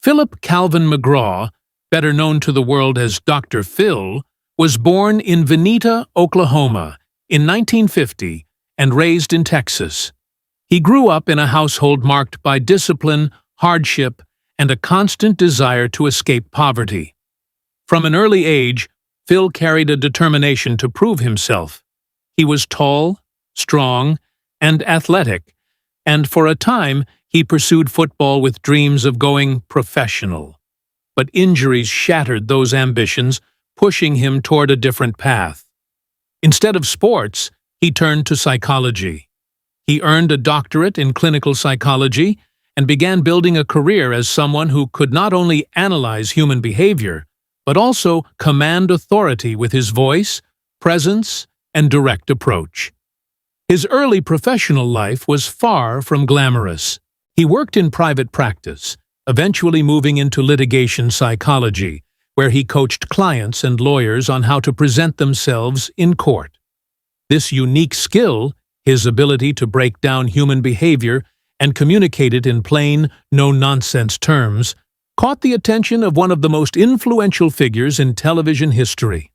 Philip Calvin McGraw, better known to the world as Dr. Phil, was born in Vinita, Oklahoma, in 1950 and raised in Texas. He grew up in a household marked by discipline, hardship, and a constant desire to escape poverty. From an early age, Phil carried a determination to prove himself. He was tall, strong, and athletic, and for a time he pursued football with dreams of going professional. But injuries shattered those ambitions, pushing him toward a different path. Instead of sports, he turned to psychology. He earned a doctorate in clinical psychology and began building a career as someone who could not only analyze human behavior, but also command authority with his voice, presence, and direct approach. His early professional life was far from glamorous. He worked in private practice, eventually moving into litigation psychology, where he coached clients and lawyers on how to present themselves in court. This unique skill, his ability to break down human behavior and communicate it in plain, no-nonsense terms, caught the attention of one of the most influential figures in television history.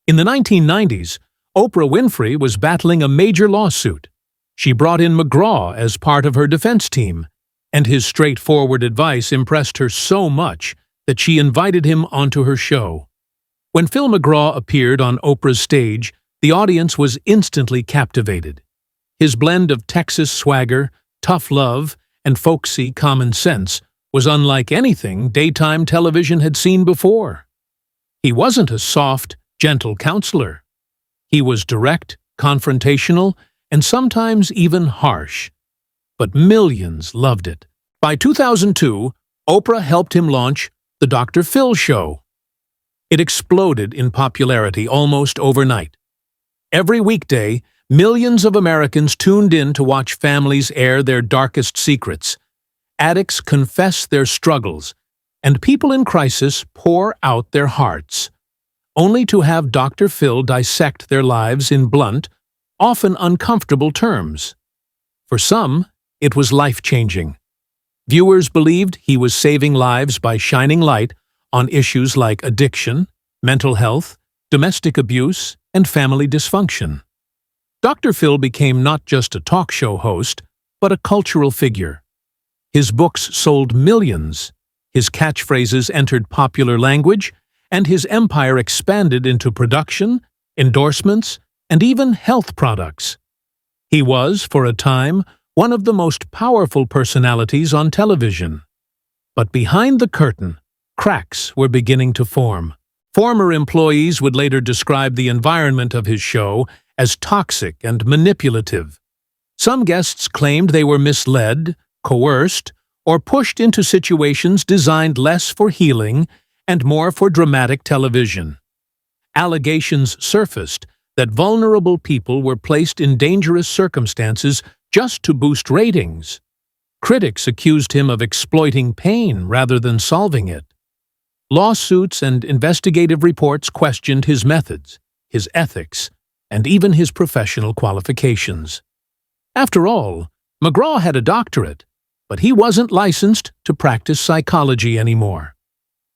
In the 1990s, Oprah Winfrey was battling a major lawsuit. She brought in McGraw as part of her defense team, and his straightforward advice impressed her so much that she invited him onto her show. When Phil McGraw appeared on Oprah's stage, the audience was instantly captivated. His blend of Texas swagger, tough love, and folksy common sense was unlike anything daytime television had seen before. He wasn't a soft, gentle counselor. He was direct, confrontational, and sometimes even harsh. But millions loved it. By 2002, Oprah helped him launch The Dr. Phil Show. It exploded in popularity almost overnight. Every weekday, millions of Americans tuned in to watch families air their darkest secrets, addicts confess their struggles, and people in crisis pour out their hearts, only to have Dr. Phil dissect their lives in blunt, often uncomfortable terms. For some, it was life-changing. Viewers believed he was saving lives by shining light on issues like addiction, mental health, domestic abuse, and family dysfunction. Dr. Phil became not just a talk show host, but a cultural figure. His books sold millions, his catchphrases entered popular language, and his empire expanded into production, endorsements, and even health products. He was, for a time, one of the most powerful personalities on television. But behind the curtain, cracks were beginning to form. Former employees would later describe the environment of his show as toxic and manipulative. Some guests claimed they were misled, coerced, or pushed into situations designed less for healing and more for dramatic television. Allegations surfaced that vulnerable people were placed in dangerous circumstances just to boost ratings. Critics accused him of exploiting pain rather than solving it. Lawsuits and investigative reports questioned his methods, his ethics, and even his professional qualifications. After all, McGraw had a doctorate, but he wasn't licensed to practice psychology anymore.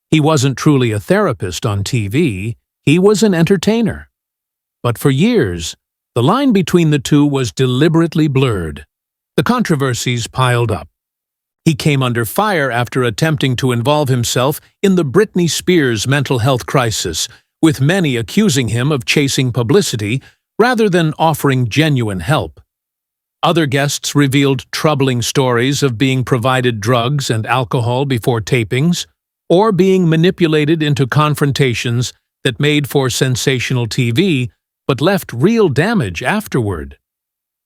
He wasn't truly a therapist on TV, he was an entertainer. But for years, the line between the two was deliberately blurred. The controversies piled up. He came under fire after attempting to involve himself in the Britney Spears mental health crisis, with many accusing him of chasing publicity rather than offering genuine help. Other guests revealed troubling stories of being provided drugs and alcohol before tapings, or being manipulated into confrontations that made for sensational TV but left real damage afterward.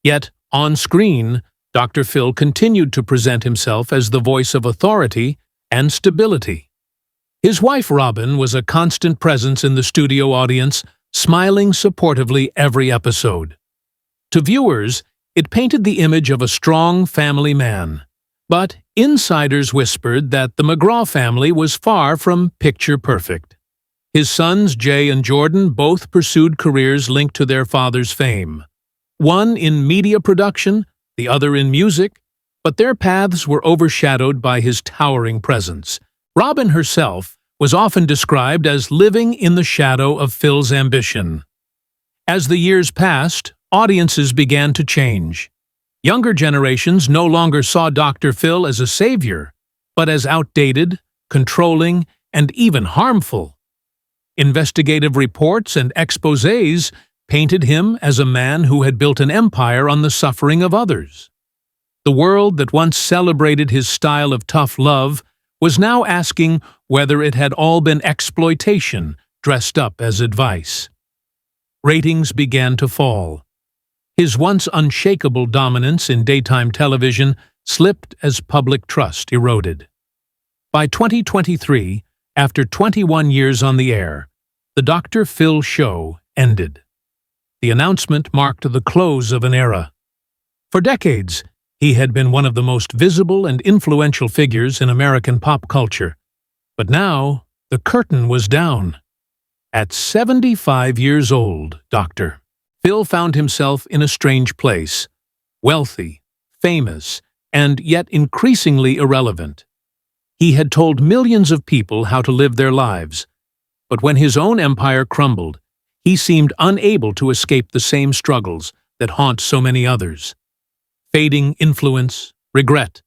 Yet, on screen, Dr. Phil continued to present himself as the voice of authority and stability. His wife Robin was a constant presence in the studio audience, smiling supportively every episode. To viewers, it painted the image of a strong family man. But insiders whispered that the McGraw family was far from picture-perfect. His sons, Jay and Jordan, both pursued careers linked to their father's fame. One in media production, the other in music, but their paths were overshadowed by his towering presence. Robin herself was often described as living in the shadow of Phil's ambition. As the years passed, audiences began to change. Younger generations no longer saw Dr. Phil as a savior, but as outdated, controlling, and even harmful. Investigative reports and exposés painted him as a man who had built an empire on the suffering of others. The world that once celebrated his style of tough love was now asking whether it had all been exploitation dressed up as advice. Ratings began to fall. His once unshakable dominance in daytime television slipped as public trust eroded. By 2023, after 21 years on the air, the Dr. Phil show ended. The announcement marked the close of an era. For decades, he had been one of the most visible and influential figures in American pop culture. But now, the curtain was down. At 75 years old, Dr. Phil found himself in a strange place, wealthy, famous, and yet increasingly irrelevant. He had told millions of people how to live their lives, but when his own empire crumbled, he seemed unable to escape the same struggles that haunt so many others. Fading influence, regret,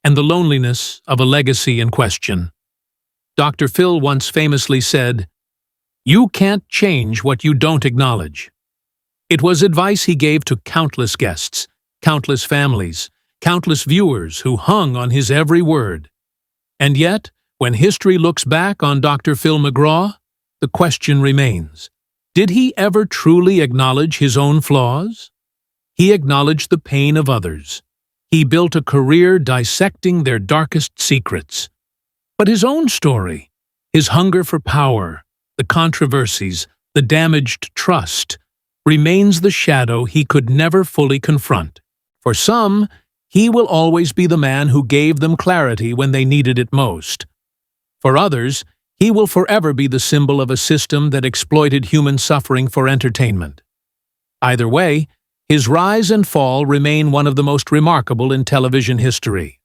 and the loneliness of a legacy in question. Dr. Phil once famously said, "You can't change what you don't acknowledge." It was advice he gave to countless guests, countless families, countless viewers who hung on his every word. And yet, when history looks back on Dr. Phil McGraw, the question remains, did he ever truly acknowledge his own flaws? He acknowledged the pain of others. He built a career dissecting their darkest secrets. But his own story, his hunger for power, the controversies, the damaged trust, remains the shadow he could never fully confront. For some, he will always be the man who gave them clarity when they needed it most. For others, he will forever be the symbol of a system that exploited human suffering for entertainment. Either way, his rise and fall remain one of the most remarkable in television history.